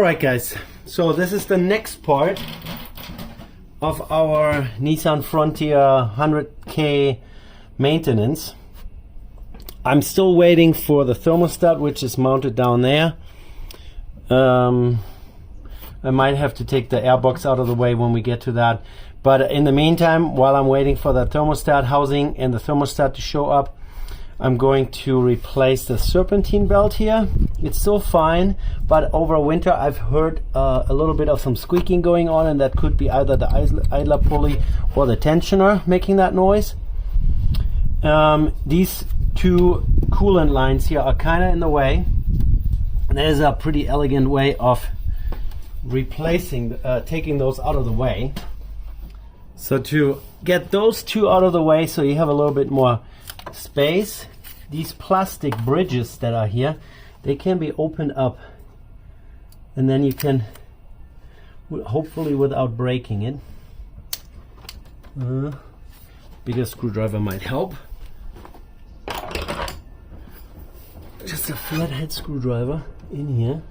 Alright guys, so this is the next part of our Nissan Frontier 100K maintenance. I'm still waiting for the thermostat, which is mounted down there. I might have to take the airbox out of the way when we get to that. But in the meantime, while I'm waiting for the thermostat housing and the thermostat to show up, I'm going to replace the serpentine belt here. It's still fine, but over winter I've heard a little bit of some squeaking going on, and that could be either the idler pulley or the tensioner making that noise. These two coolant lines here are kind of in the way. There's a pretty elegant way of replacing, taking those out of the way. So to get those two out of the way so you have a little bit more space, these plastic bridges that are here, they can be opened up, and then you can, hopefully without breaking it, bigger screwdriver might help. Just a flathead screwdriver in here,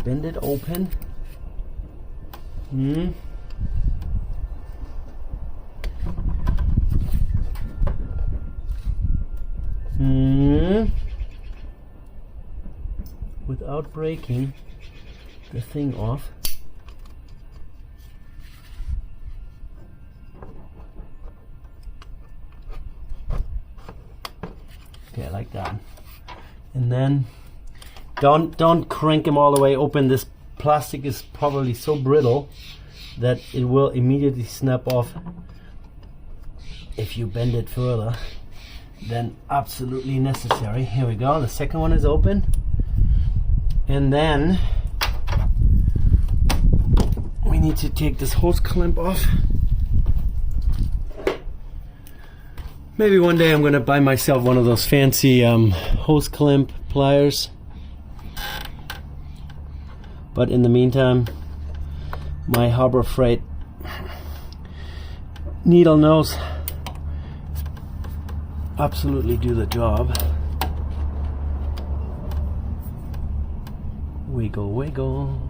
bend it open. Without breaking the thing off. Okay, like that. And then don't crank them all the way open. This plastic is probably so brittle that it will immediately snap off if you bend it further than absolutely necessary. Here we go, the second one is open. And then we need to take this hose clamp off. Maybe one day I'm gonna buy myself one of those fancy hose clamp pliers. But in the meantime, my Harbor Freight needle nose absolutely do the job. Wiggle, wiggle.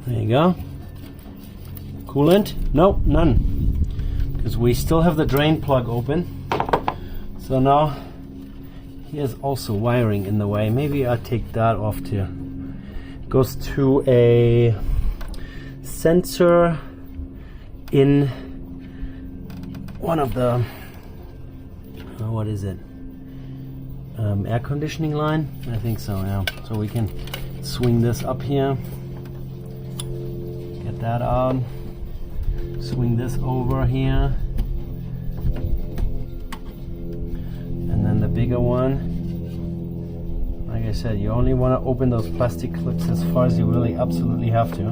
There you go. Coolant? Nope, none. Because we still have the drain plug open. So now here's also wiring in the way. Maybe I'll take that off too. It goes to a sensor in one of the, what is it? Air conditioning line? I think so, yeah. So we can swing this up here. Get that out, swing this over here, and then the bigger one, like I said, you only want to open those plastic clips as far as you really absolutely have to.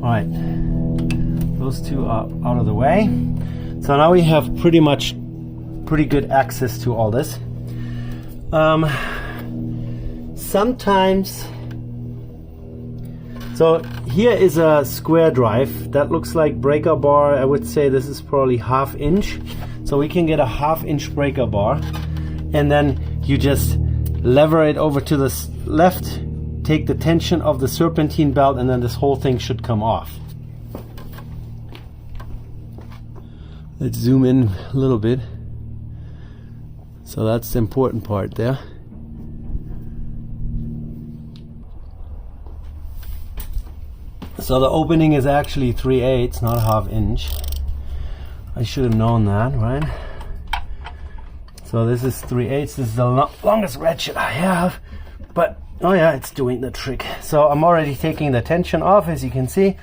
Alright, those two are out of the way. So now we have pretty good access to all this. Sometimes, so here is a square drive that looks like breaker bar. I would say this is probably 1/2 inch, so we can get a 1/2 inch breaker bar, and then you just lever it over to the left, take the tension of the serpentine belt, and then this whole thing should come off. Let's zoom in a little bit. So that's the important part there. So the opening is actually 3/8, not 1/2 inch. I should have known that, right? So this is 3/8. This is the longest ratchet I have, but oh yeah, it's doing the trick. So I'm already taking the tension off, as you can see.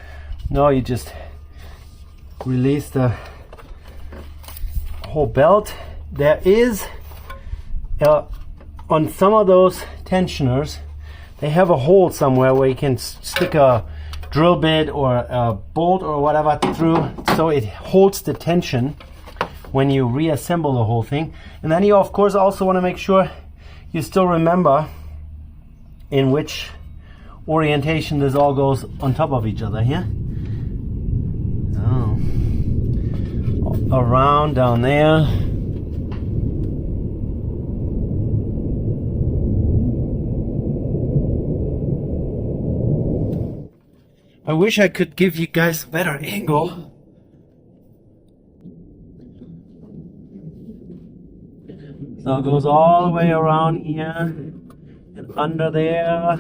Now you just release the whole belt. There is on some of those tensioners, they have a hole somewhere where you can stick a drill bit or a bolt or whatever through, so it holds the tension when you reassemble the whole thing. And then you of course also want to make sure you still remember in which orientation this all goes on top of each other here. Oh. Around down there. I wish I could give you guys a better angle. So it goes all the way around here and under there.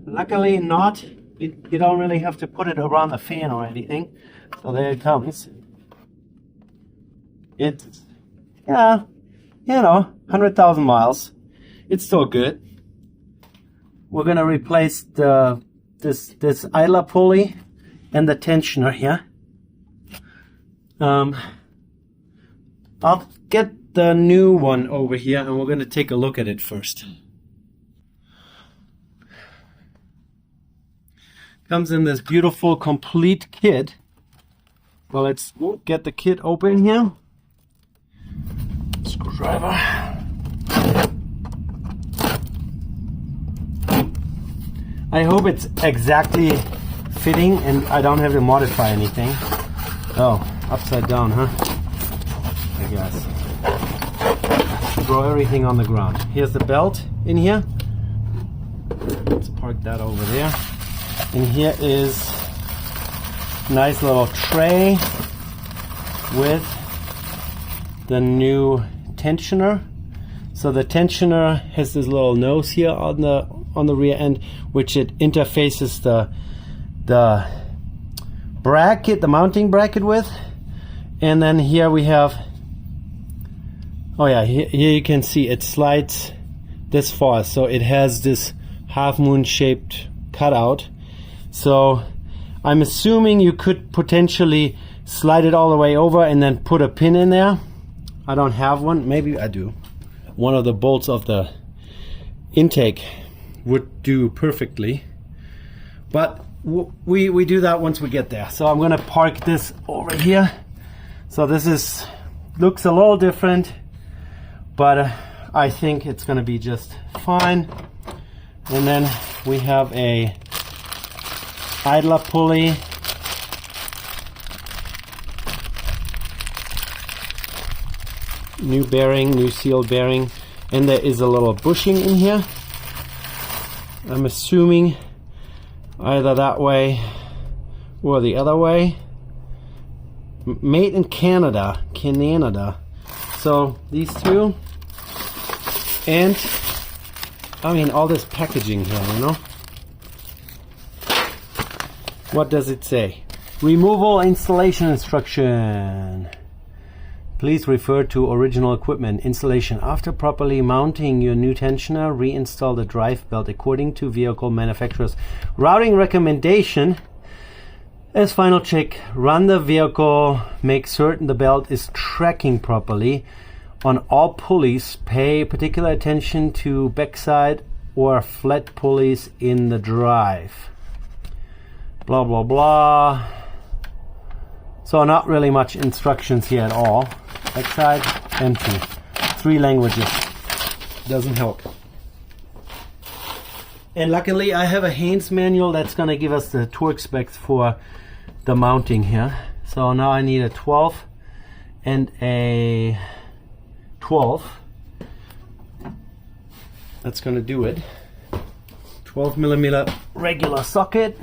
Luckily not. You don't really have to put it around the fan or anything. So there it comes. It's, yeah, 100,000 miles. It's still good. We're gonna replace this idler pulley and the tensioner here. I'll get the new one over here and we're going to take a look at it first. Comes in this beautiful complete kit. Well, let's get the kit open here. Screwdriver. I hope it's exactly fitting and I don't have to modify anything. Oh, upside down, huh? I guess. Throw everything on the ground. Here's the belt in here. Let's park that over there. And here is a nice little tray with the new tensioner. So the tensioner has this little nose here on the rear end, which it interfaces the bracket, the mounting bracket with. And then here we have, oh yeah, here you can see it slides this far, so it has this half moon shaped cutout. So I'm assuming you could potentially slide it all the way over and then put a pin in there. I don't have one, maybe I do. One of the bolts of the intake would do perfectly, but we do that once we get there. So I'm gonna park this over here. So this looks a little different, but I think it's gonna be just fine. And then we have a idler pulley, new bearing, new seal bearing, and there is a little bushing in here. I'm assuming either that way or the other way. Made in Canada. So these two, and I mean all this packaging here, you know. What does it say? Removal installation instruction. Please refer to original equipment installation. After properly mounting your new tensioner, reinstall the drive belt according to vehicle manufacturer's routing recommendation. As final check, run the vehicle, make certain the belt is tracking properly. On all pulleys, pay particular attention to backside or flat pulleys in the drive. Blah, blah, blah. So not really much instructions here at all. Backside, empty. 3 languages. Doesn't help. And luckily I have a Haynes manual that's going to give us the torque specs for the mounting here. So now I need a 12 and a 12. That's going to do it. 12mm regular socket.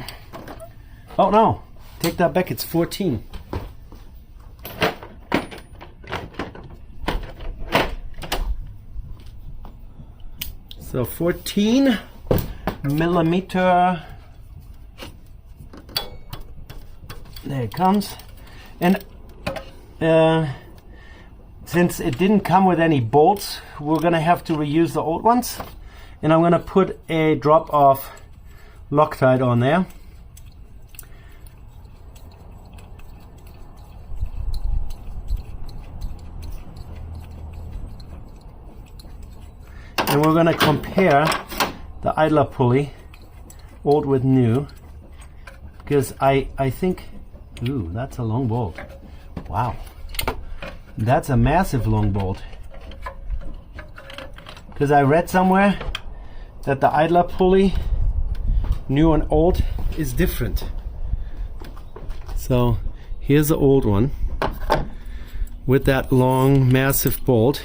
Oh no, take that back, it's 14. So 14 millimeter. There it comes. And since it didn't come with any bolts, we're gonna have to reuse the old ones. And I'm gonna put a drop of Loctite on there. and we're going to compare the idler pulley, old with new, because I think, ooh, that's a long bolt. Wow, that's a massive long bolt. Because I read somewhere that the idler pulley, new and old, is different. So here's the old one with that long massive bolt,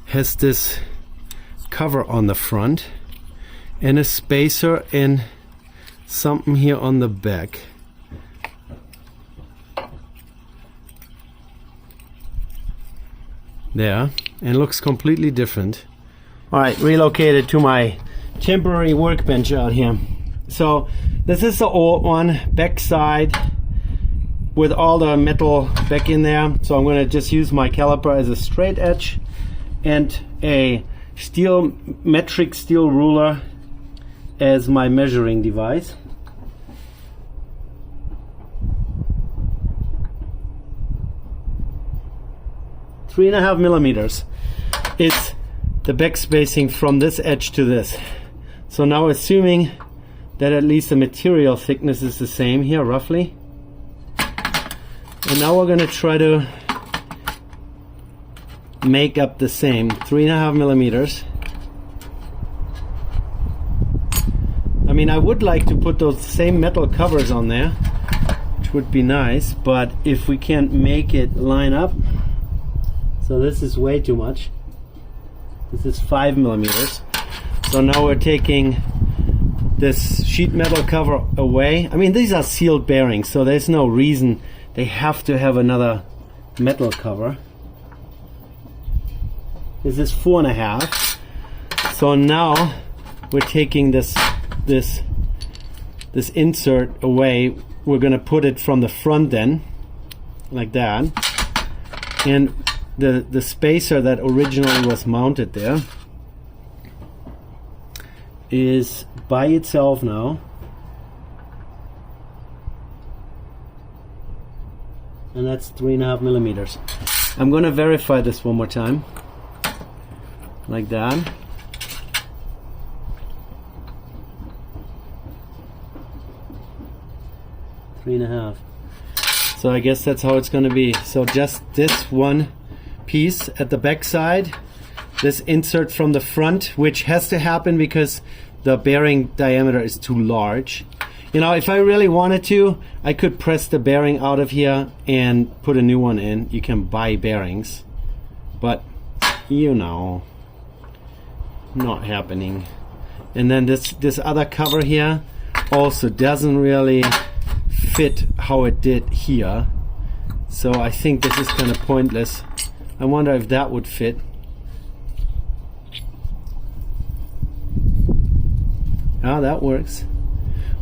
has this cover on the front and a spacer and something here on the back. There, and looks completely different. Alright, relocated to my temporary workbench out here. So this is the old one, back side with all the metal back in there. So I'm going to just use my caliper as a straight edge and a metric steel ruler as my measuring device. Three and a half millimeters. It's the back spacing from this edge to this. So now, assuming that at least the material thickness is the same here roughly, and now we're going to try to make up the same 3.5 millimeters. I mean, I would like to put those same metal covers on there, which would be nice, but if we can't make it line up, so this is way too much. This is 5 millimeters. So now we're taking this sheet metal cover away. I mean, these are sealed bearings, so there's no reason they have to have another metal cover. This is 4.5. So now we're taking this insert away. We're gonna put it from the front then, like that. And the spacer that originally was mounted there is by itself now. And that's 3.5 millimeters. I'm going to verify this one more time. Like that. 3.5. So I guess that's how it's going to be. So just this one piece at the back side, this insert from the front, which has to happen because the bearing diameter is too large. You know, if I really wanted to, I could press the bearing out of here and put a new one in. You can buy bearings, but you know, not happening. And then this other cover here also doesn't really fit how it did here. So I think this is kind of pointless. I wonder if that would fit. Ah, that works.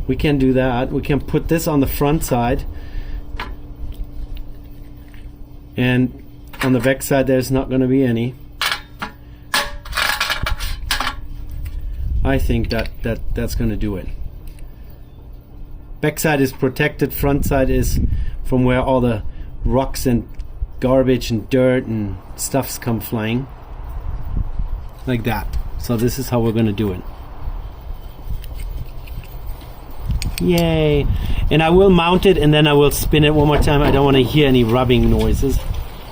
We can do that. We can put this on the front side, and on the back side there's not going to be any. I think that's going to do it. Back side is protected, front side is from where all the rocks and garbage and dirt and stuffs come flying. Like that. So this is how we're going to do it. Yay! And I will mount it and then I will spin it one more time. I don't want to hear any rubbing noises.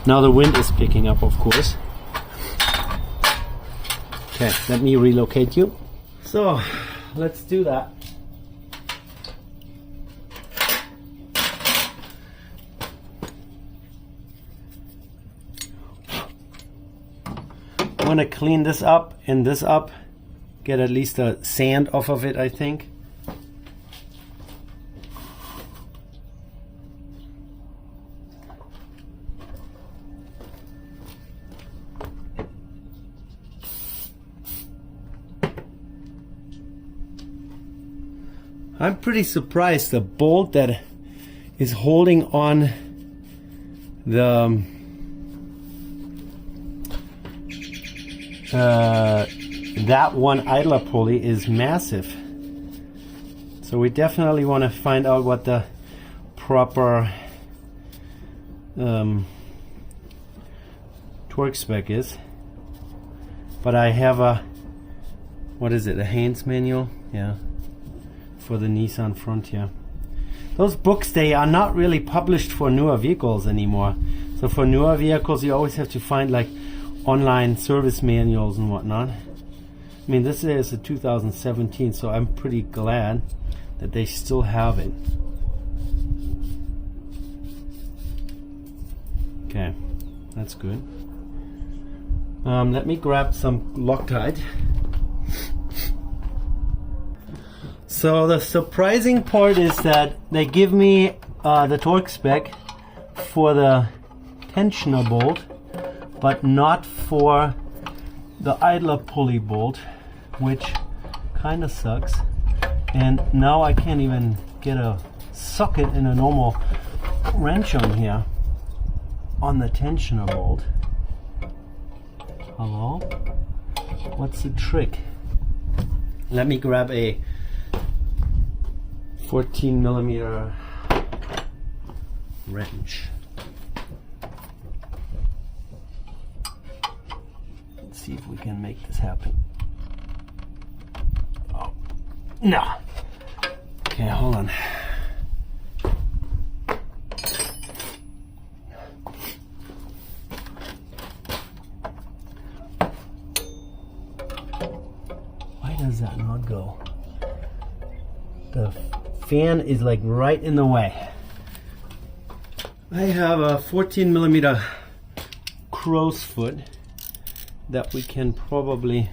Now the wind is picking up, of course. Okay, let me relocate you. So, let's do that. I want to clean this up and this up. Get at least the sand off of it, I think. I'm pretty surprised the bolt that is holding on the that one idler pulley is massive. So we definitely want to find out what the proper torque spec is. But I have a what is it, a Haynes manual? Yeah, for the Nissan Frontier. Those books, they are not really published for newer vehicles anymore. So for newer vehicles, you always have to find like online service manuals and whatnot. I mean, this is a 2017, so I'm pretty glad that they still have it. Okay, that's good. Let me grab some Loctite. So the surprising part is that they give me the torque spec for the tensioner bolt, but not for the idler pulley bolt, which kind of sucks. And now I can't even get a socket in a normal wrench on here on the tensioner bolt. Hello? What's the trick? Let me grab a 14mm wrench. Let's see if we can make this happen. Oh, no. Okay, hold on. Why does that not go? The fan is like right in the way. I have a 14mm crow's foot that we can probably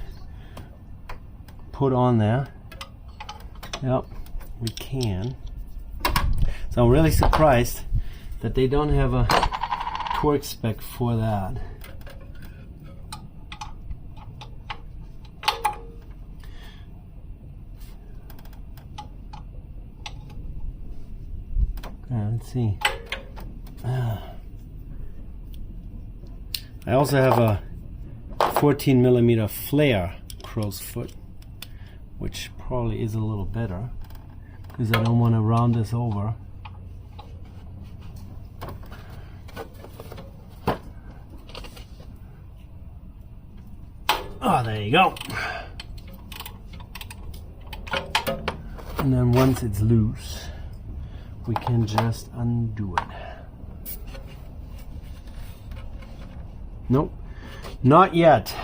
put on there. Yep, we can. So I'm really surprised that they don't have a torque spec for that. Let's see. I also have a 14mm flare crow's foot, which probably is a little better because I don't want to round this over. Oh, there you go. And then once it's loose, we can just undo it. Nope, not yet.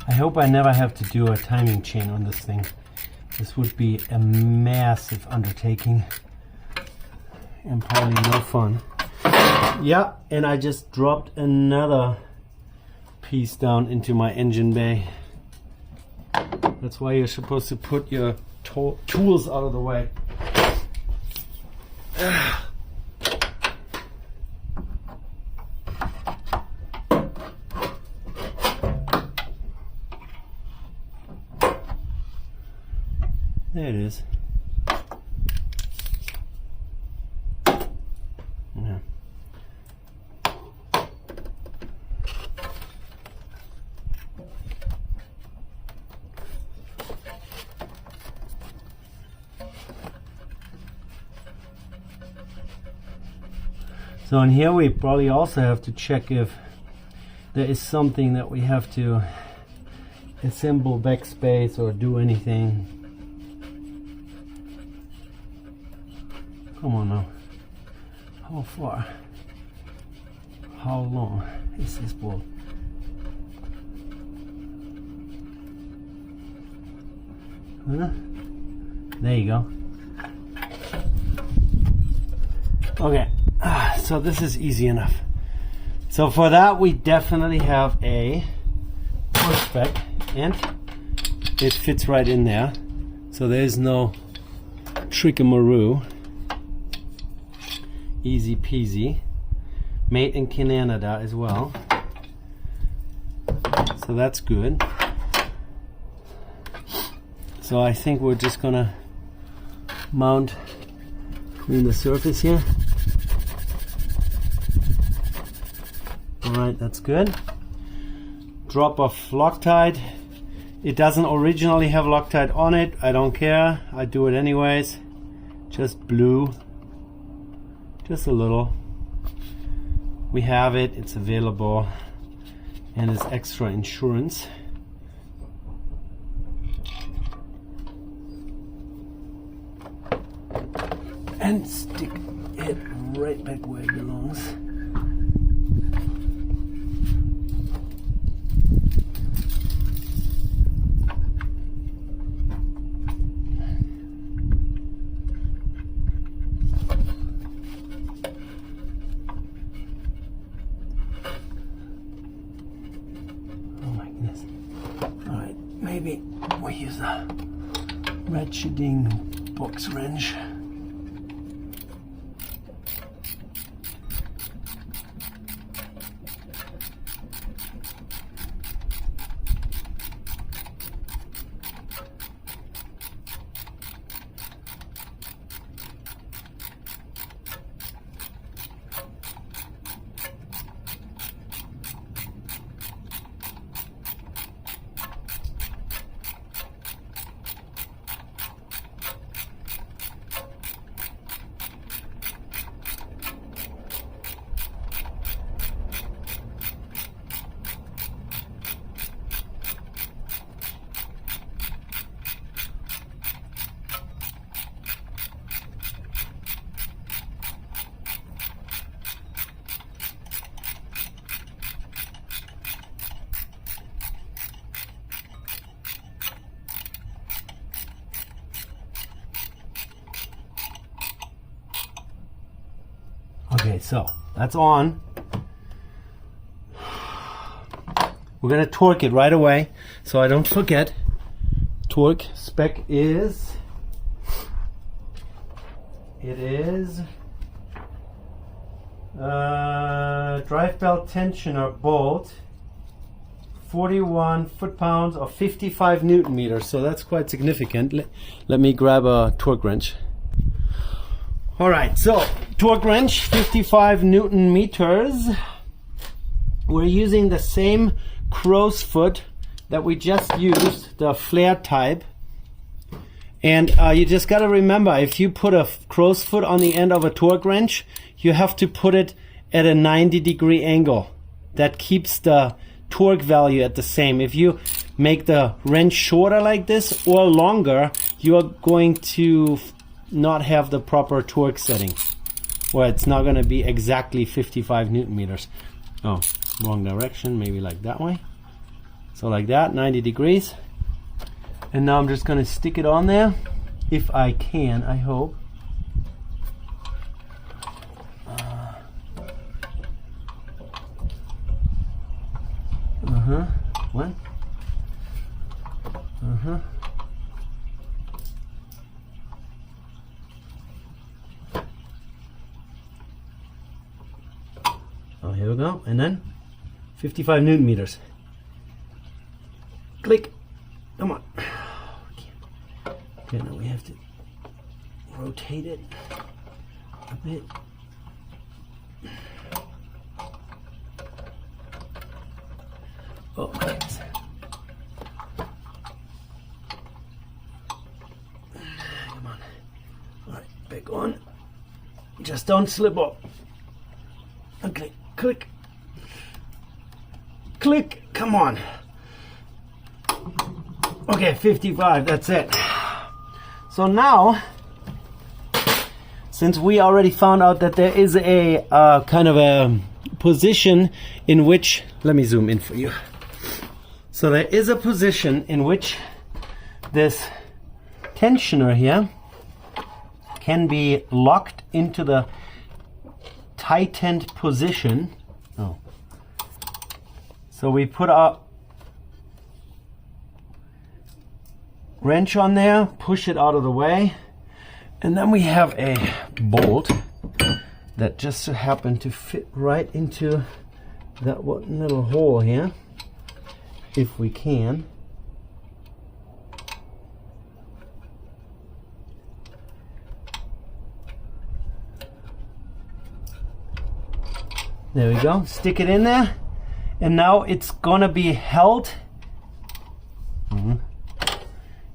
I hope I never have to do a timing chain on this thing. This would be a massive undertaking and probably no fun. Yeah, and I just dropped another piece down into my engine bay. That's why you're supposed to put your tools out of the way. There it is. Yeah. So in here we probably also have to check if there is something that we have to assemble backspace or do anything. Come on now. How far? How long is this bolt? There you go. Okay, so this is easy enough. So for that we definitely have a torque spec, and it fits right in there. So there's no trickamaroo. Easy peasy. Made in Canada as well. So that's good. So I think we're just gonna mount, clean the surface here. Alright, that's good. Drop of Loctite. It doesn't originally have Loctite on it. I don't care. I do it anyways. Just blue. Just a little. We have it. It's available. And it's extra insurance. And stick it right back where it belongs. Maybe we use a ratcheting box wrench. Okay, so that's on. We're gonna torque it right away so I don't forget. Torque spec is, drive belt tensioner bolt, 41 foot-pounds or 55 Newton meters, so that's quite significant. Let me grab a torque wrench. Alright, so torque wrench, 55 Newton meters. We're using the same crow's foot that we just used, the flare type. And you just got to remember, if you put a crow's foot on the end of a torque wrench, you have to put it at a 90-degree angle. That keeps the torque value at the same. If you make the wrench shorter like this or longer, you are going to not have the proper torque setting, or it's not going to be exactly 55 Newton meters. Oh, wrong direction, maybe like that way. So like that, 90 degrees. And now I'm just going to stick it on there, if I can, I hope. What? Oh, here we go. And then 55 Newton meters. Click. Come on. Okay, now we have to rotate it a bit. Oh my goodness. Come on. Alright, back on. Just don't slip up. Okay, click. Click. Come on. Okay, 55, that's it. So now, since we already found out that there is a kind of a position in which, let me zoom in for you. So there is a position in which this tensioner here can be locked into the tightened position. Oh. So we put our wrench on there, push it out of the way, and then we have a bolt that just so happened to fit right into that one little hole here, if we can. There we go, stick it in there, and now it's gonna be held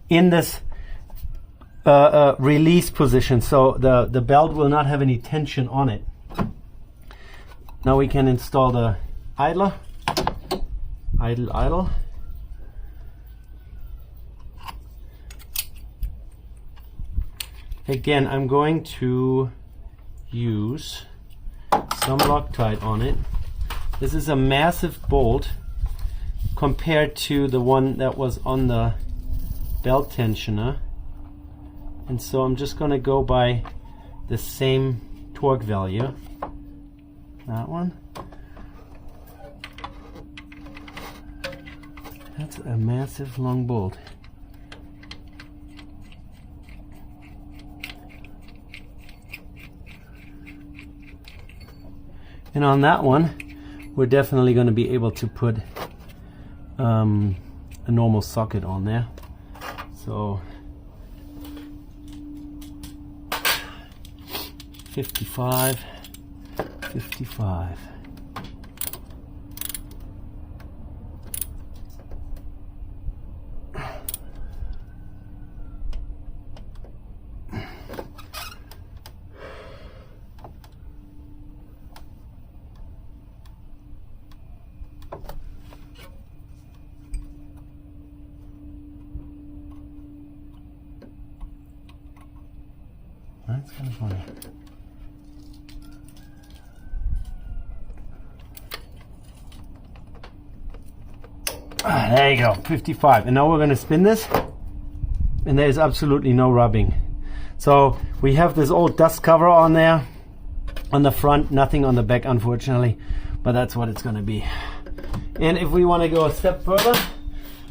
in this release position, so the belt will not have any tension on it. Now we can install the idler. Idle. Again, I'm going to use some Loctite on it. This is a massive bolt compared to the one that was on the belt tensioner, and so I'm just going to go by the same torque value. That one. That's a massive long bolt. And on that one, we're definitely going to be able to put a normal socket on there. So 55. That's kind of funny. There you go, 55. And now we're going to spin this, and there's absolutely no rubbing. So we have this old dust cover on there on the front, nothing on the back unfortunately, but that's what it's going to be. And if we want to go a step further,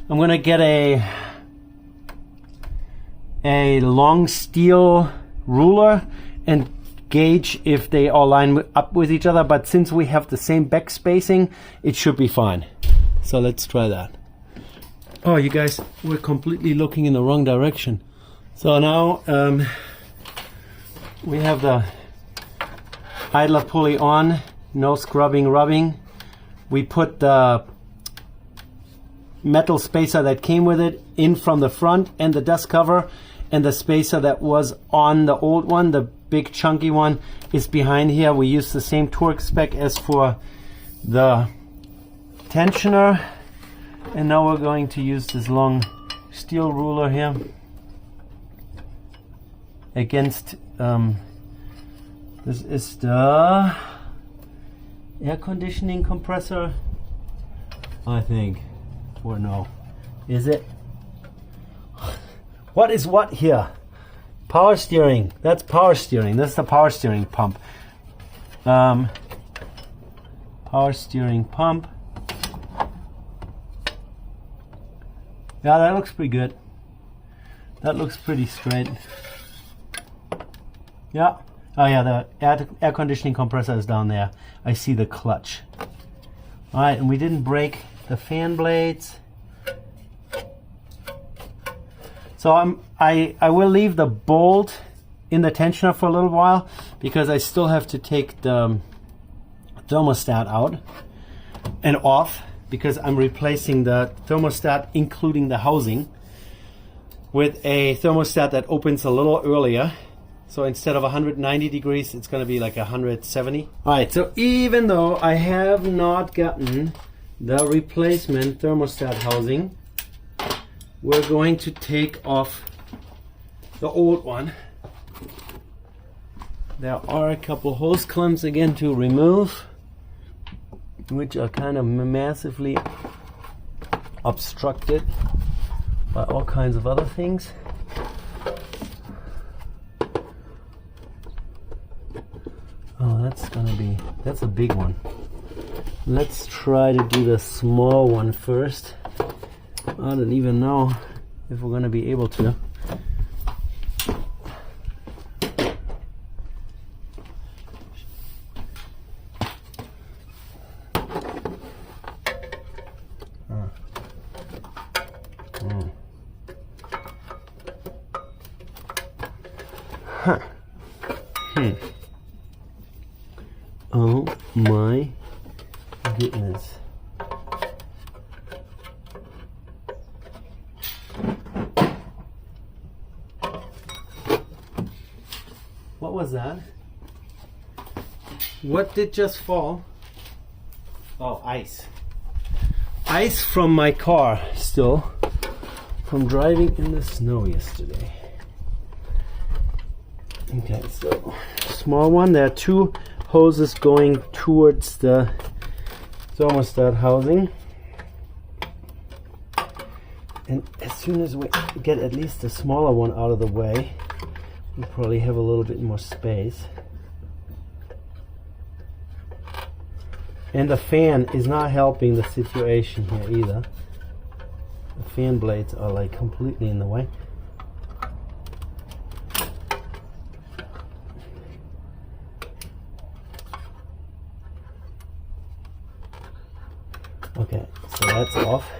I'm going to get a long steel ruler and gauge if they all line up with each other, but since we have the same back spacing, it should be fine. So let's try that. Oh, you guys, we're completely looking in the wrong direction. So now we have the idler pulley on, no scrubbing, rubbing. We put the metal spacer that came with it in from the front and the dust cover, and the spacer that was on the old one, the big chunky one, is behind here. We use the same torque spec as for the tensioner, and now we're going to use this long steel ruler here against this is the air conditioning compressor, I think, or no, is it? What is what here? Power steering. That's power steering. That's the power steering pump. Power steering pump. Yeah, that looks pretty good. That looks pretty straight. Yeah. Oh yeah, the air conditioning compressor is down there. I see the clutch. All right, and we didn't break the fan blades. So I will leave the bolt in the tensioner for a little while because I still have to take the thermostat out and off, because I'm replacing the thermostat, including the housing, with a thermostat that opens a little earlier. So instead of 190 degrees, it's going to be like 170. All right, so even though I have not gotten the replacement thermostat housing, we're going to take off the old one. There are a couple hose clamps again to remove, which are kind of massively obstructed by all kinds of other things. Oh, that's a big one. Let's try to do the small one first. I don't even know if we're gonna be able to. Huh. Oh my goodness. What was that? What did just fall? Oh, ice. Ice from my car still, from driving in the snow yesterday. Okay, so small one. There are two hoses going towards the thermostat housing. And as soon as we get at least the smaller one out of the way, we'll probably have a little bit more space. And the fan is not helping the situation here either. The fan blades are like completely in the way. Okay, so that's off.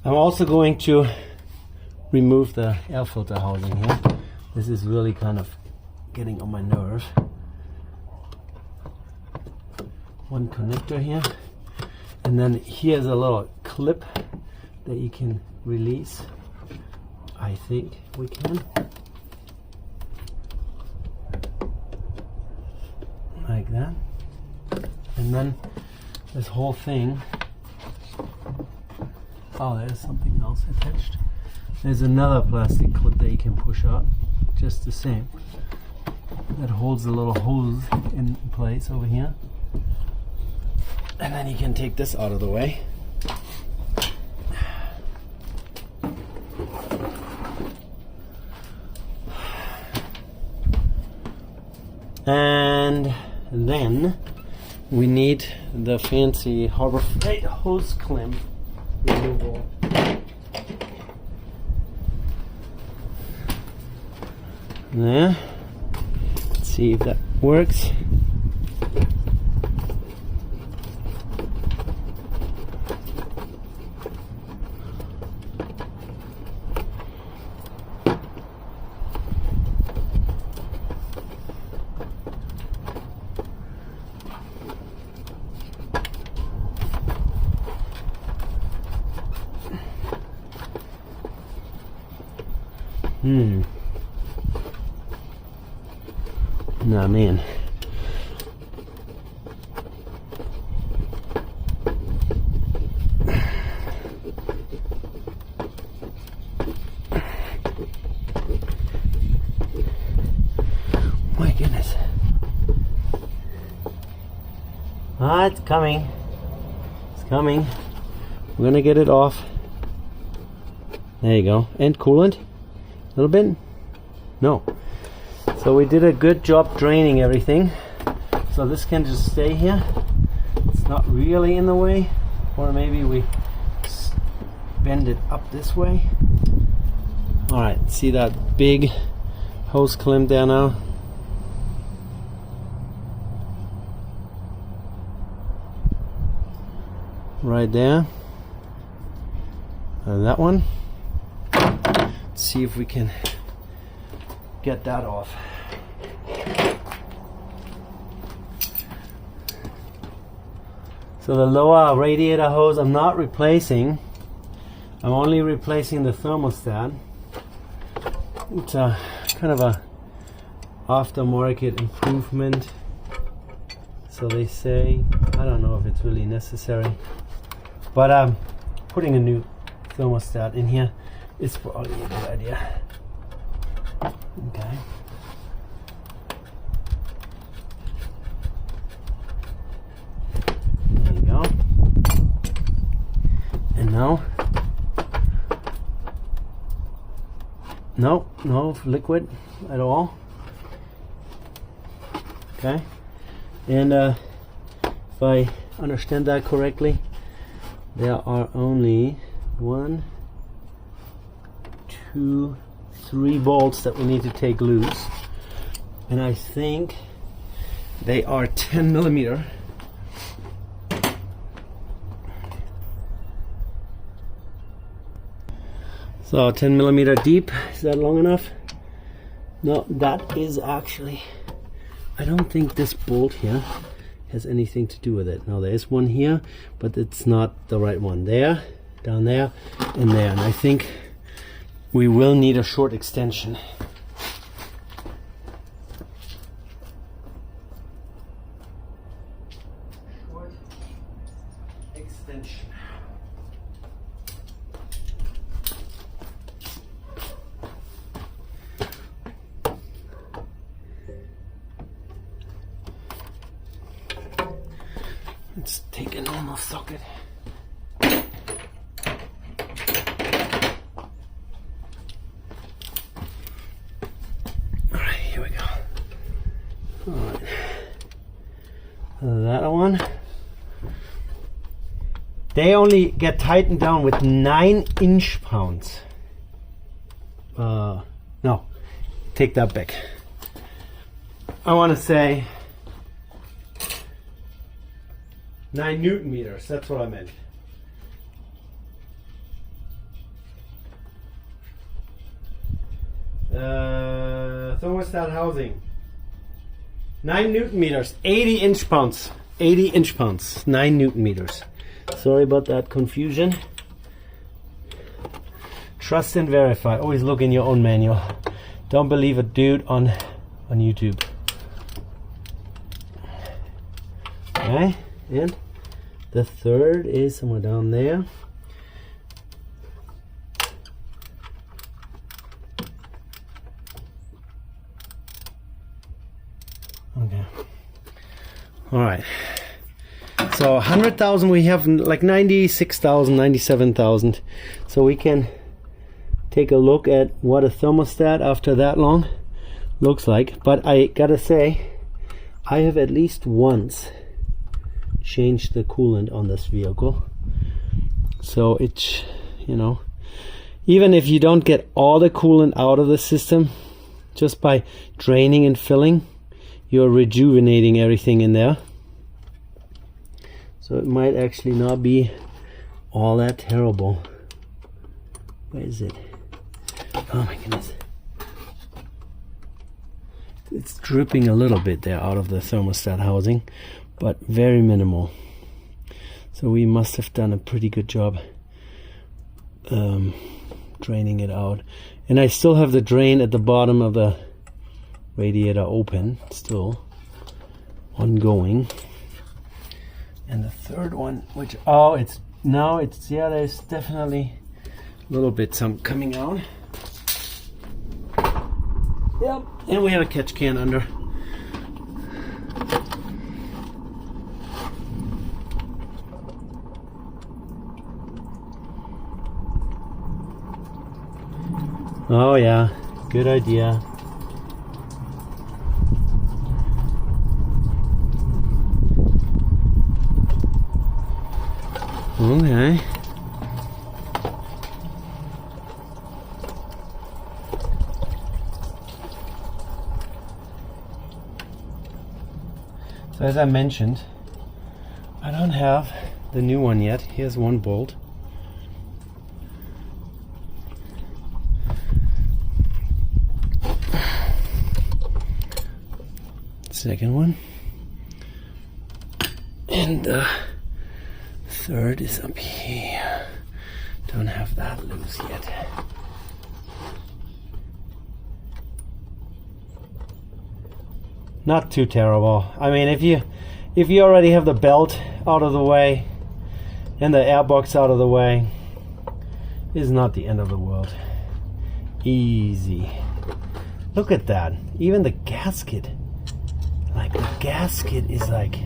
I'm also going to remove the air filter housing here. This is really kind of getting on my nerves. One connector here, and then here's a little clip that you can release. I think we can. Like that. And then this whole thing, oh, there's something else attached. There's another plastic clip that you can push out, just the same. That holds the little hose in place over here. And then you can take this out of the way. And then we need the fancy Harbor Freight hose clamp removal. There. Let's see if that works. Nah, man. My goodness. Ah, it's coming. It's coming. We're gonna get it off. There you go. And coolant? A little bit? No. So we did a good job draining everything. So this can just stay here. It's not really in the way. Or maybe we bend it up this way. Alright, see that big hose clamp there now? Right there. And that one. Let's see if we can get that off. So the lower radiator hose I'm not replacing. I'm only replacing the thermostat. It's a kind of a aftermarket improvement, so they say. I don't know if it's really necessary, but putting a new thermostat in here is probably a good idea. Okay. There you go. And now, no liquid at all. Okay, and if I understand that correctly, there are only 1, 2, 3 bolts that we need to take loose, and I think they are 10 millimeter. So 10 millimeter deep. Is that long enough? No, that is actually, I don't think this bolt here has anything to do with it. Now there is one here, but it's not the right one. There, down there, and there. And I think we will need a short extension. Short extension. Let's take a normal socket. Alright, here we go. Alright. That one. They only get tightened down with 9 inch-pounds. No, take that back. I want to say 9 Newton meters, that's what I meant. Thermostat housing. 9 Newton meters, 80 inch pounds. 80 inch pounds, 9 Newton meters. Sorry about that confusion. Trust and verify. Always look in your own manual. Don't believe a dude on YouTube. Okay. And the third is somewhere down there. Okay. All right. So 100,000, we have like 96,000, 97,000. So we can take a look at what a thermostat after that long looks like. But I gotta say, I have at least once change the coolant on this vehicle, so it's, you know, even if you don't get all the coolant out of the system, just by draining and filling, you're rejuvenating everything in there. So it might actually not be all that terrible. Where is it? Oh my goodness, it's dripping a little bit there out of the thermostat housing, but very minimal. So we must have done a pretty good job draining it out. And I still have the drain at the bottom of the radiator open, still ongoing. And the third one, which, oh, it's now, it's, yeah, there's definitely a little bit some coming out. Yep, and we have a catch can under. Oh yeah, good idea. Okay. So as I mentioned, I don't have the new one yet. Here's one bolt. Second one, and the third is up here. Don't have that loose yet. Not too terrible. I mean, if you already have the belt out of the way and the airbox out of the way, it's not the end of the world. Easy. Look at that. Even the gasket. Like the gasket is like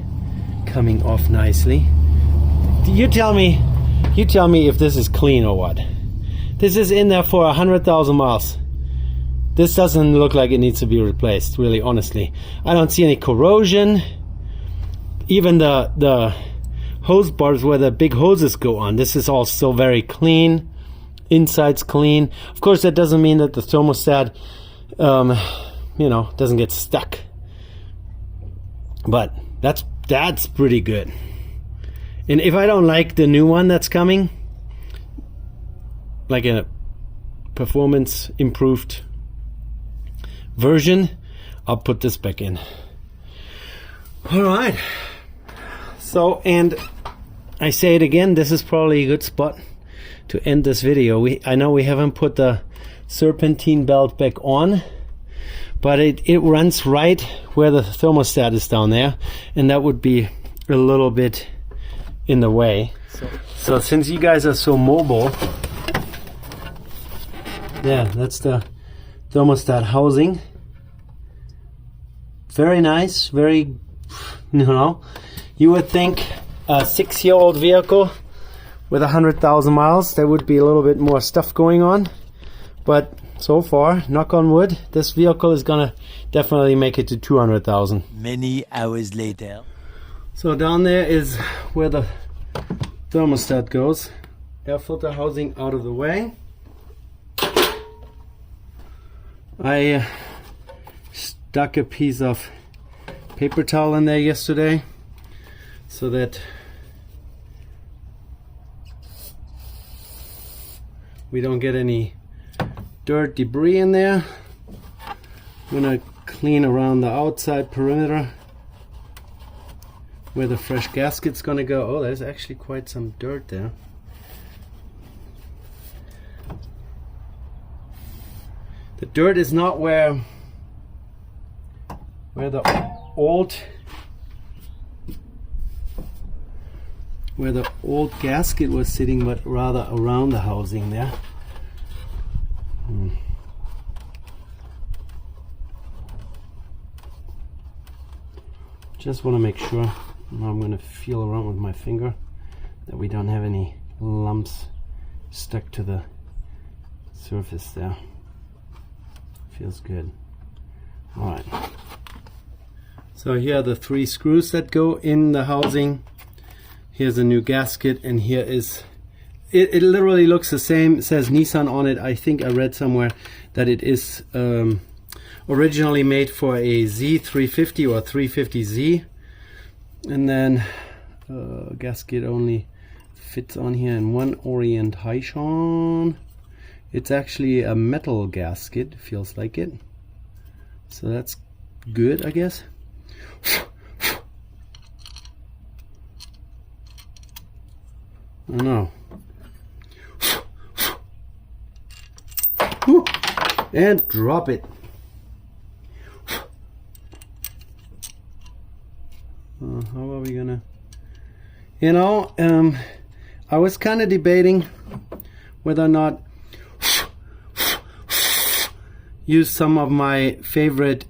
coming off nicely. You tell me if this is clean or what. This is in there for 100,000 miles. this doesn't look like it needs to be replaced, really, honestly. I don't see any corrosion. Even the hose bars where the big hoses go on, this is all still very clean. Inside's clean. Of course, that doesn't mean that the thermostat, you know, doesn't get stuck. But that's pretty good. And if I don't like the new one that's coming, like a performance improved version, I'll put this back in. All right. So, and I say it again, this is probably a good spot to end this video. I know we haven't put the Serpentine belt back on, but it runs right where the thermostat is down there, and that would be a little bit in the way. So since you guys are so mobile, yeah, that's the thermostat housing. Very nice, very, you know, you would think a 6-year-old vehicle with 100,000 miles, there would be a little bit more stuff going on. But so far, knock on wood, this vehicle is gonna definitely make it to 200,000. Many hours later. So down there is where the thermostat goes. Air filter housing out of the way. I stuck a piece of paper towel in there yesterday so that we don't get any dirt, debris in there. I'm gonna clean around the outside perimeter where the fresh gasket's gonna go. Oh, there's actually quite some dirt there. The dirt is not where the old gasket was sitting, but rather around the housing there. Just want to make sure. Now I'm going to feel around with my finger that we don't have any lumps stuck to the surface there. Feels good. All right. So here are the 3 screws that go in the housing. Here's a new gasket, and here is it literally looks the same. It says Nissan on it. I think I read somewhere that it is originally made for a Z350 or 350Z, and then gasket only fits on here in one orientation. It's actually a metal gasket, feels like it, so that's good, I guess. I don't know. And drop it. How are we gonna, you know, I was kind of debating whether or not use some of my favorite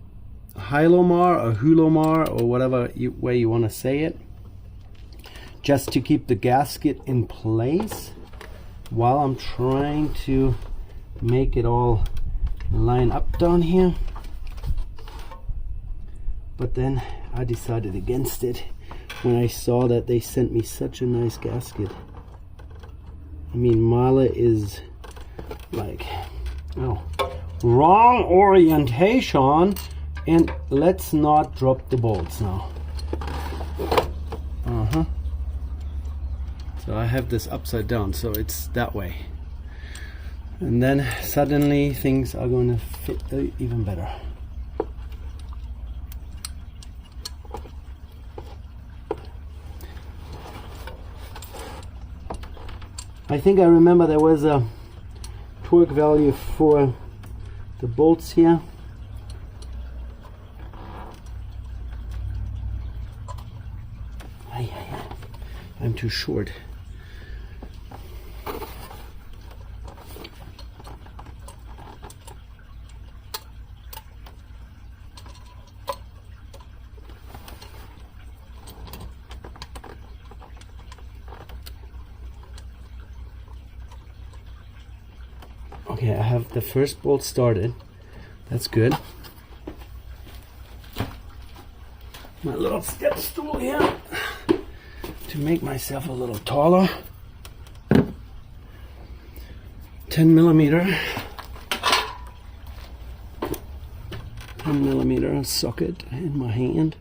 Hylomar or Hulomar or whatever way you want to say it, just to keep the gasket in place while I'm trying to make it all line up down here. But then I decided against it when I saw that they sent me such a nice gasket. I mean, Marla is like, oh, wrong orientation, and let's not drop the bolts now. So I have this upside down, so it's that way, and then suddenly things are going to fit even better. I think I remember there was a torque value for the bolts here. I'm too short. Okay, I have the first bolt started, That's good. My little step stool here to make myself a little taller. 10mm socket in my hand.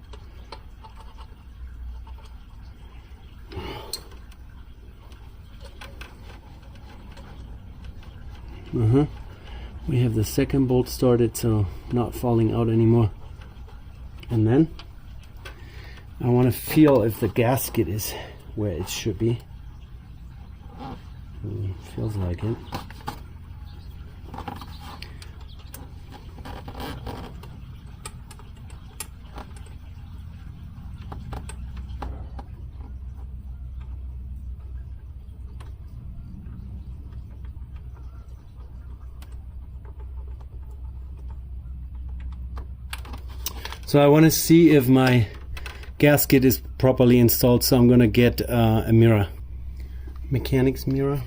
We have the second bolt started, so not falling out anymore. And then I want to feel if the gasket is where it should be. Feels like it. So I want to see if my gasket is properly installed, so I'm going to get a mirror. Mechanic's mirror.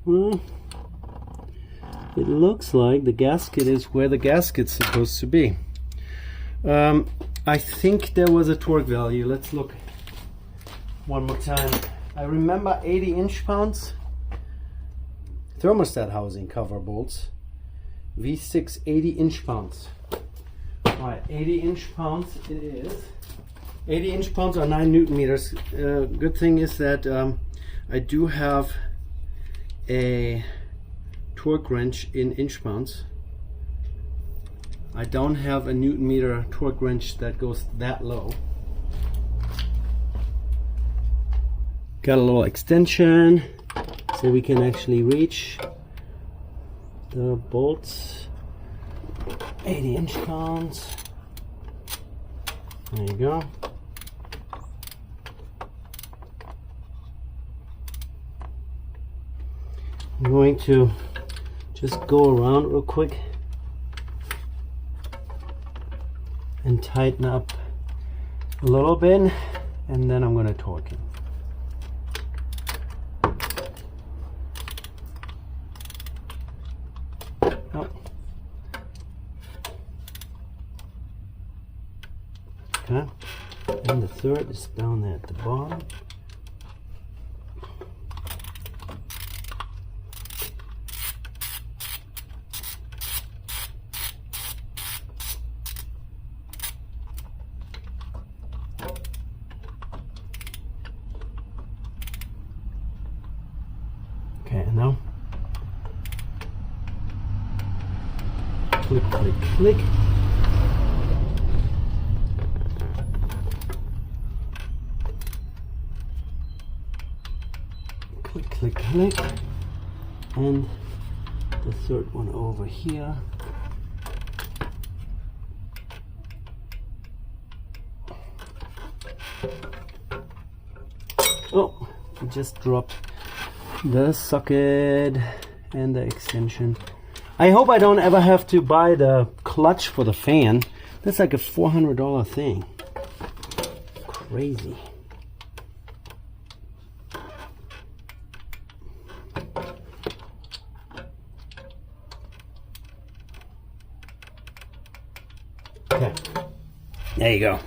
Well, it looks like the gasket is where the gasket's supposed to be. I think there was a torque value. Let's look one more time. I remember 80 inch-pounds. Thermostat housing cover bolts. V6 80 inch-pounds. Alright, 80 inch-pounds it is. 80 inch-pounds are 9 Newton meters. Good thing is that I do have a torque wrench in inch-pounds. I don't have a Newton meter torque wrench that goes that low. Got a little extension so we can actually reach the bolts. 80 inch-pounds. There you go. I'm going to just go around real quick and tighten up a little bit, and then I'm going to torque it. Okay, and the third is down there at the bottom. Okay, and now click, click, click. Click, click, and the third one over here. Oh, I just dropped the socket and the extension. I hope I don't ever have to buy the clutch for the fan. That's like a $400 thing. Crazy. Okay, there you go.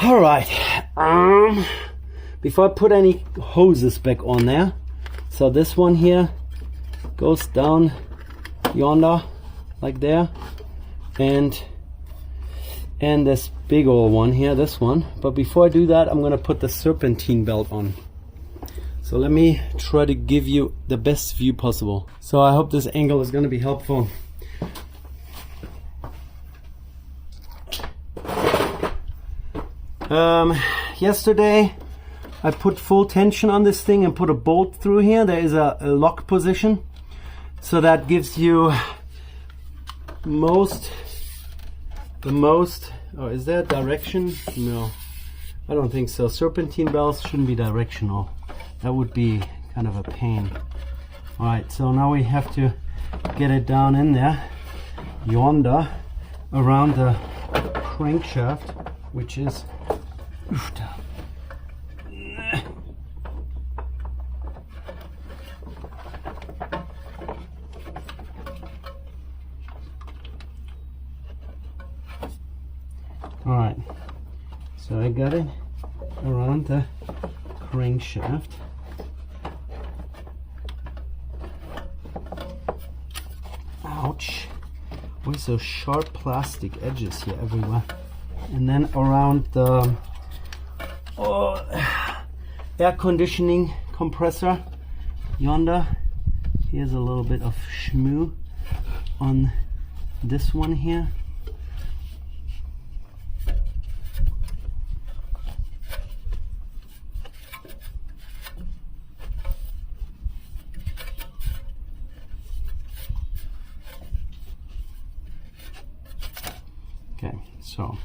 All right. Before I put any hoses back on there, so this one here goes down yonder, like there, and this big old one here, this one. But before I do that, I'm gonna put the serpentine belt on. So let me try to give you the best view possible. So I hope this angle is going to be helpful. Yesterday I put full tension on this thing and put a bolt through here. There is a lock position. So that gives you the most, oh, is that direction? No, I don't think so. Serpentine belts shouldn't be directional. That would be kind of a pain. Alright, so now we have to get it down in there, yonder, around the crankshaft. which is all right. So I got it around the crankshaft. Ouch. Where's those sharp plastic edges here everywhere? And then around the air conditioning compressor yonder. Here's a little bit of schmoo on this one here. Okay, so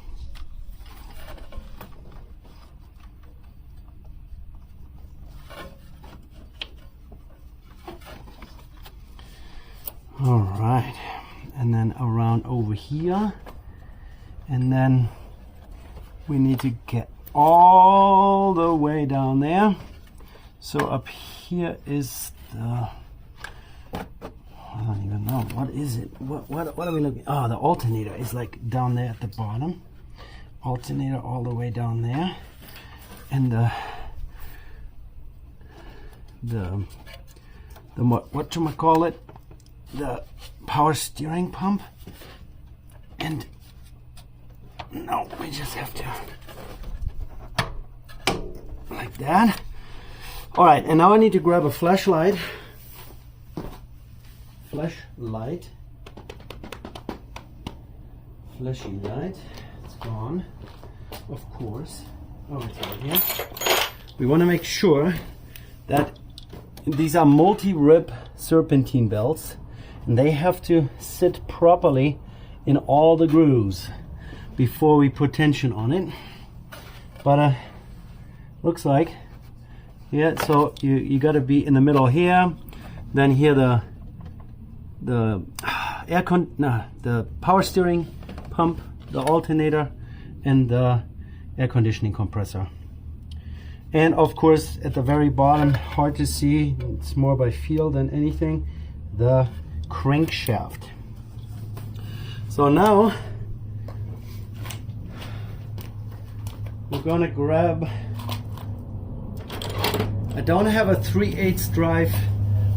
all right, and then around over here, and then we need to get all the way down there. So up here is the, I don't even know, what is it? What are we looking? Oh, the alternator is like down there at the bottom. Alternator all the way down there, and the whatchamacallit, the power steering pump. And no, we just have to like that. All right, and now I need to grab a flashlight. Flashlight. Flashy light. It's gone. Of course. Oh, it's right here. We want to make sure that these are multi-rib serpentine belts, and they have to sit properly in all the grooves before we put tension on it. But looks like, yeah, so you got to be in the middle here, then here the power steering pump, the alternator, and the air conditioning compressor. And of course at the very bottom, hard to see, it's more by feel than anything, the crankshaft. So now we're gonna grab, I don't have a 3/8 drive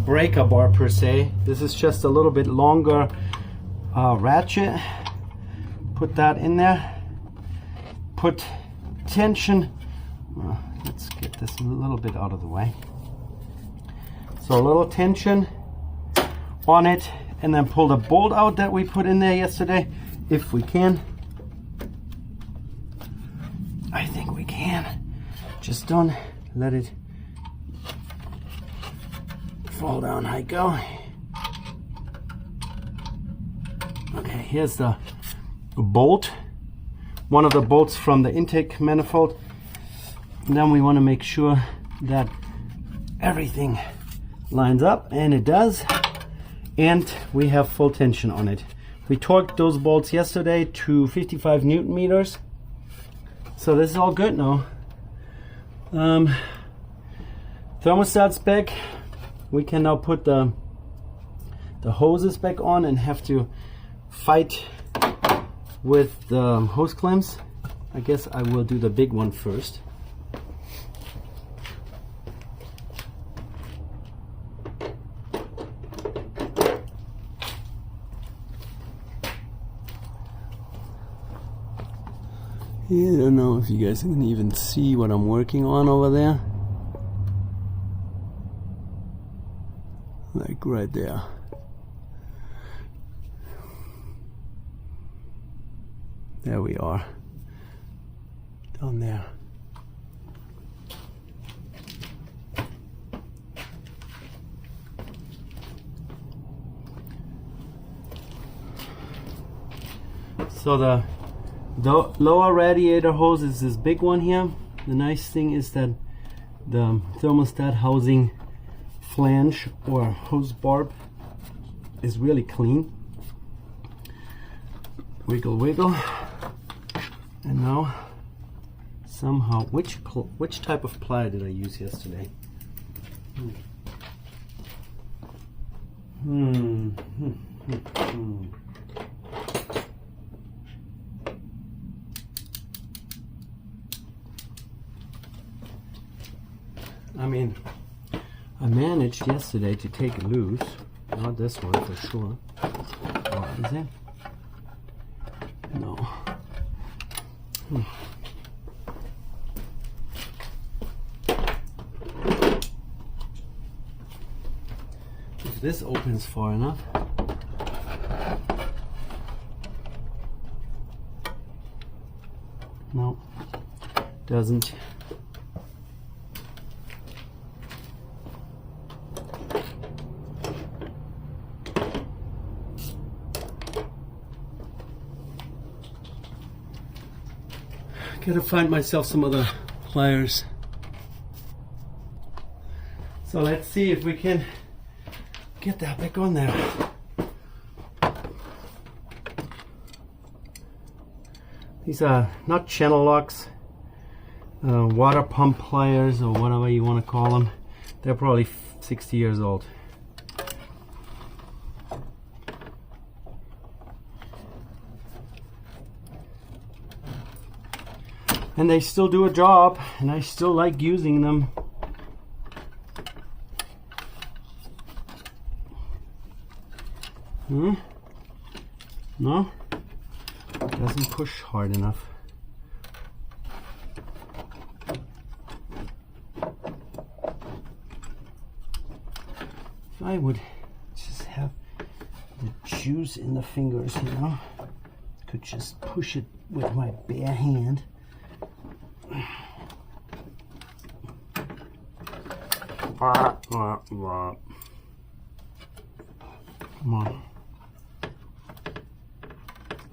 breaker bar per se. This is just a little bit longer ratchet. Put that in there. Put tension. Let's get this a little bit out of the way. So a little tension on it, and then pull the bolt out that we put in there yesterday, if we can. I think we can. Just don't let it fall down. I go. Okay, here's the bolt, one of the bolts from the intake manifold. And then we want to make sure that everything lines up, and it does, and we have full tension on it. We torqued those bolts yesterday to 55 Newton meters, so this is all good now. Thermostat's back. We can now put the hoses back on and have to fight with the hose clamps. I guess I will do the big one first. Yeah, I don't know if you guys can even see what I'm working on over there. Like right there. There we are. Down there. So the lower radiator hose is this big one here. The nice thing is that the thermostat housing flange or hose barb is really clean. Wiggle, wiggle. And now somehow, which type of plier did I use yesterday? I mean, I managed yesterday to take it loose. Not this one for sure. Or is it? No. If this opens far enough. No, doesn't. Gotta find myself some other pliers. So let's see if we can get that back on there. These are not channel locks, water pump pliers or whatever you want to call them. They're probably 60 years old. And they still do a job, and I still like using them. No? Doesn't push hard enough. If I would just have the juice in the fingers, you know, could just push it with my bare hand. Come on.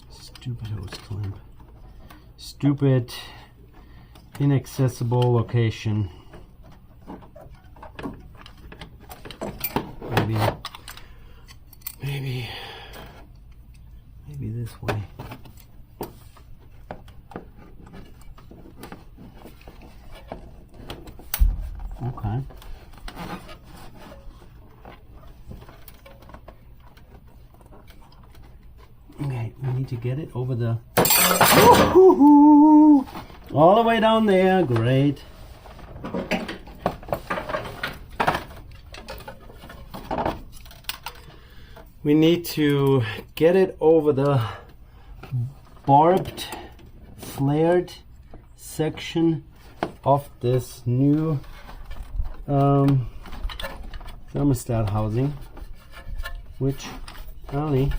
Stupid hose clamp. Stupid, inaccessible location. Maybe this way. Okay. Okay, we need to get it over the all the way down there. Great. We need to get it over the barbed, flared section of this new thermostat housing, which apparently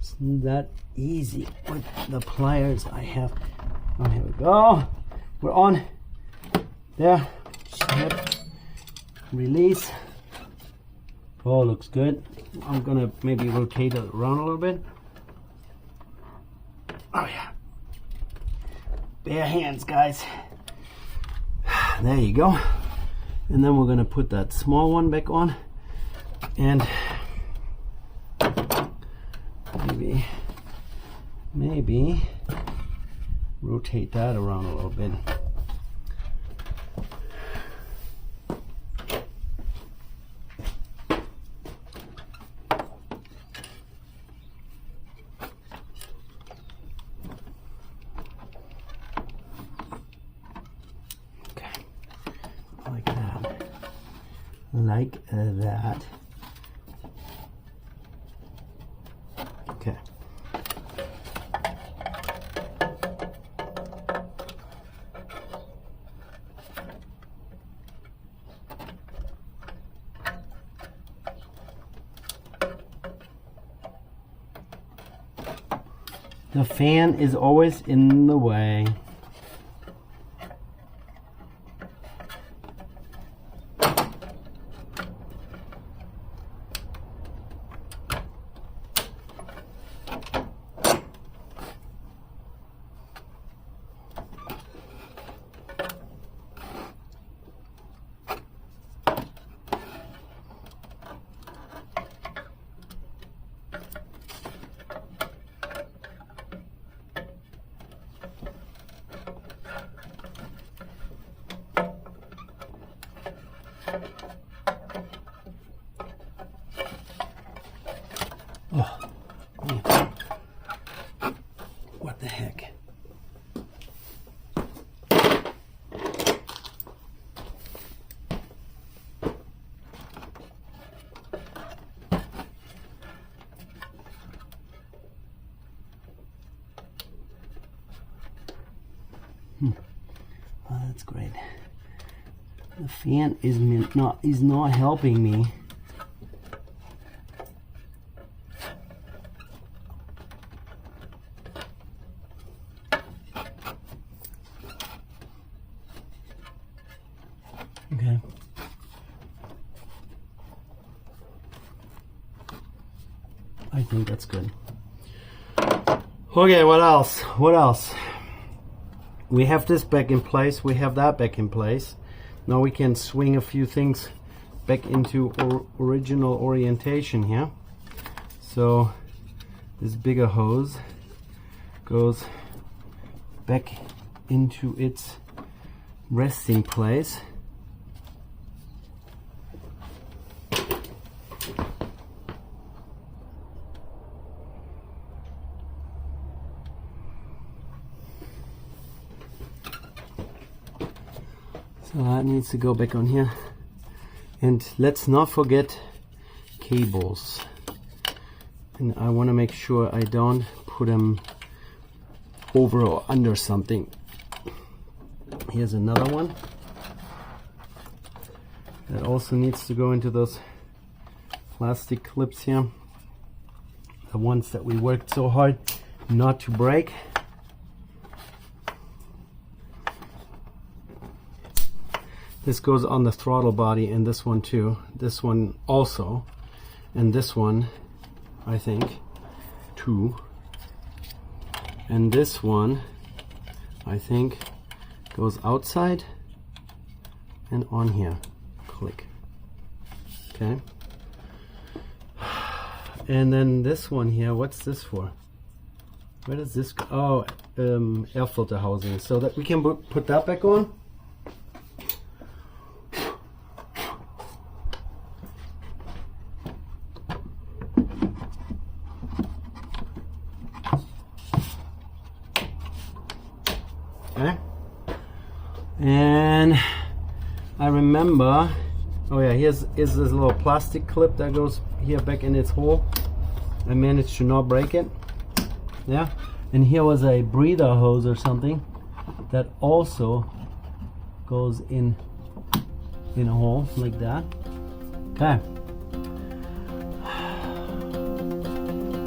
isn't that easy with the pliers I have. Oh, here we go. We're on. There. Snip. Release. Oh, looks good. I'm gonna maybe rotate it around a little bit. Oh yeah. Bare hands, guys. There you go. And then we're gonna put that small one back on, and maybe rotate that around a little bit. Like that. Okay. The fan is always in the way. Oh, yeah. What the heck? Oh, that's great. The fan is not helping me. Okay. I think that's good. Okay, what else? What else? We have this back in place, we have that back in place. Now we can swing a few things back into original orientation here. So this bigger hose goes back into its resting place. So that needs to go back on here. And let's not forget cables. And I want to make sure I don't put them over or under something. Here's another one that also needs to go into those plastic clips here. The ones that we worked so hard not to break. This goes on the throttle body, and this one too. This one also. And this one, I think, too. And this one, I think, goes outside and on here. Click. Okay. And then this one here, what's this for? Where does this go? Oh, air filter housing. So that we can put that back on. Okay. And I remember, oh yeah, here's this little plastic clip that goes here back in its hole. I managed to not break it. Yeah. And here was a breather hose or something that also goes in a hole like that. Okay.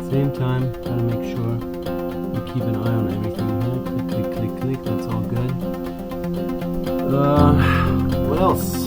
Same time, gotta make sure we keep an eye on everything here. Click, click, click, click. That's all good. What else?